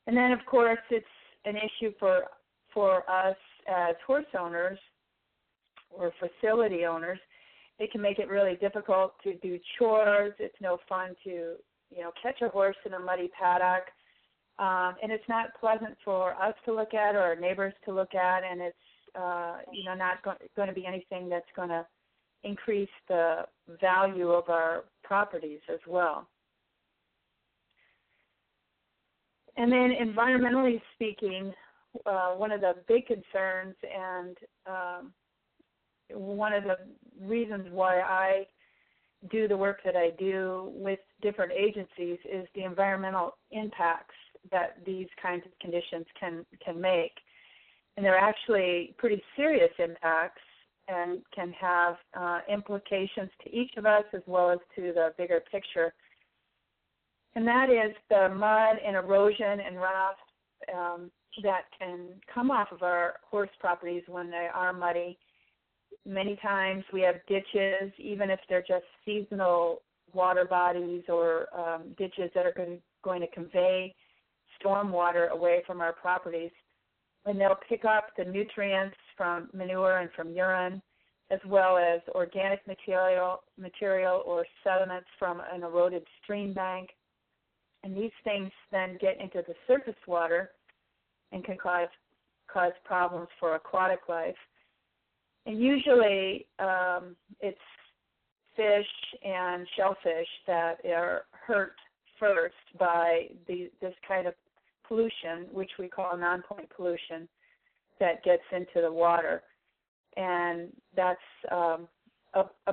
And then, of course, it's an issue for us as horse owners or facility owners. It can make it really difficult to do chores. It's no fun to, catch a horse in a muddy paddock. And it's not pleasant for us to look at or our neighbors to look at, and it's, not going to be anything that's going to increase the value of our properties as well. And then environmentally speaking, one of the big concerns and one of the reasons why I do the work that I do with different agencies is the environmental impacts that these kinds of conditions can make. And they're actually pretty serious impacts and can have implications to each of us as well as to the bigger picture. And that is the mud and erosion and runoff that can come off of our horse properties when they are muddy. Many times we have ditches, even if they're just seasonal water bodies or ditches that are going to convey storm water away from our properties. And they'll pick up the nutrients from manure and from urine, as well as organic material or sediments from an eroded stream bank. And these things then get into the surface water and can cause problems for aquatic life. And usually it's fish and shellfish that are hurt first by this kind of pollution, which we call non-point pollution, that gets into the water. And that's a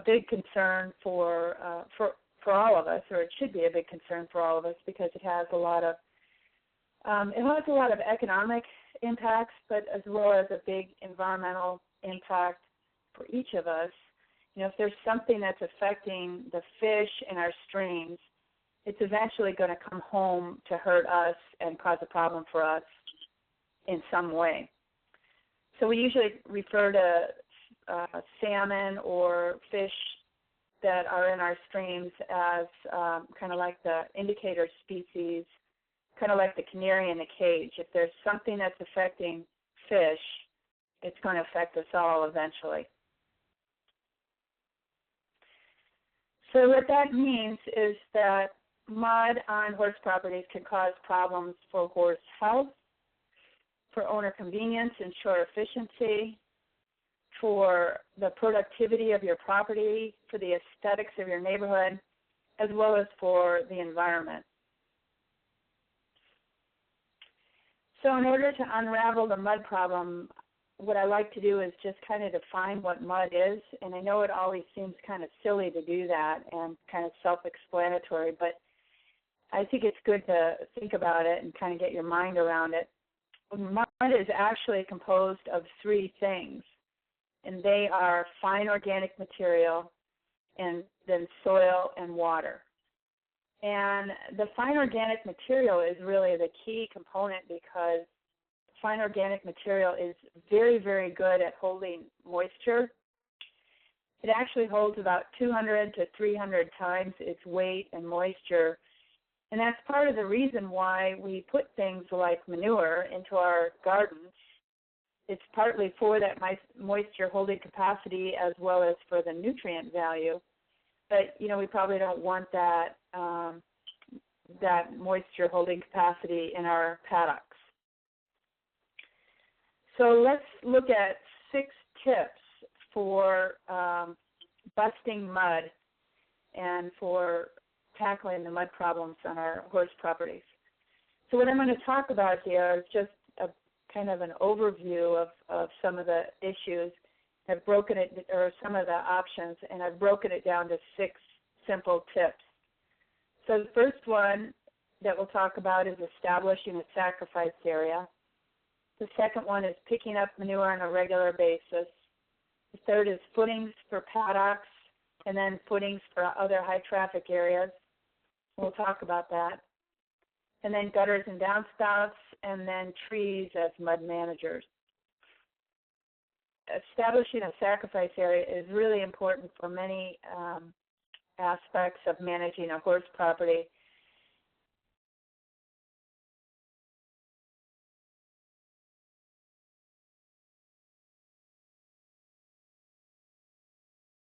big concern for all of us, or it should be a big concern for all of us, because it has a lot of economic impacts, but as well as a big environmental impact for each of us. If there's something that's affecting the fish in our streams, it's eventually going to come home to hurt us and cause a problem for us in some way. So we usually refer to salmon or fish that are in our streams as kind of like the indicator species, kind of like the canary in the cage. If there's something that's affecting fish, it's going to affect us all eventually. So what that means is that mud on horse properties can cause problems for horse health, for owner convenience and shore efficiency, for the productivity of your property, for the aesthetics of your neighborhood, as well as for the environment. So in order to unravel the mud problem, what I like to do is just kind of define what mud is. And I know it always seems kind of silly to do that and kind of self-explanatory, but I think it's good to think about it and kind of get your mind around it. Mud is actually composed of three things, and they are fine organic material and then soil and water. And the fine organic material is really the key component, because fine organic material is very, very good at holding moisture. It actually holds about 200 to 300 times its weight and moisture. And that's part of the reason why we put things like manure into our gardens. It's partly for that moisture holding capacity as well as for the nutrient value. But, we probably don't want that moisture holding capacity in our paddocks. So let's look at 6 tips for busting mud and for tackling the mud problems on our horse properties. So what I'm going to talk about here is just a kind of an overview of some of the issues. I've broken it, or some of the options, and I've broken it down to 6 simple tips. So the first one that we'll talk about is establishing a sacrifice area. The second one is picking up manure on a regular basis. The third is footings for paddocks, and then footings for other high-traffic areas. We'll talk about that. And then gutters and downspouts, and then trees as mud managers. Establishing a sacrifice area is really important for many aspects of managing a horse property.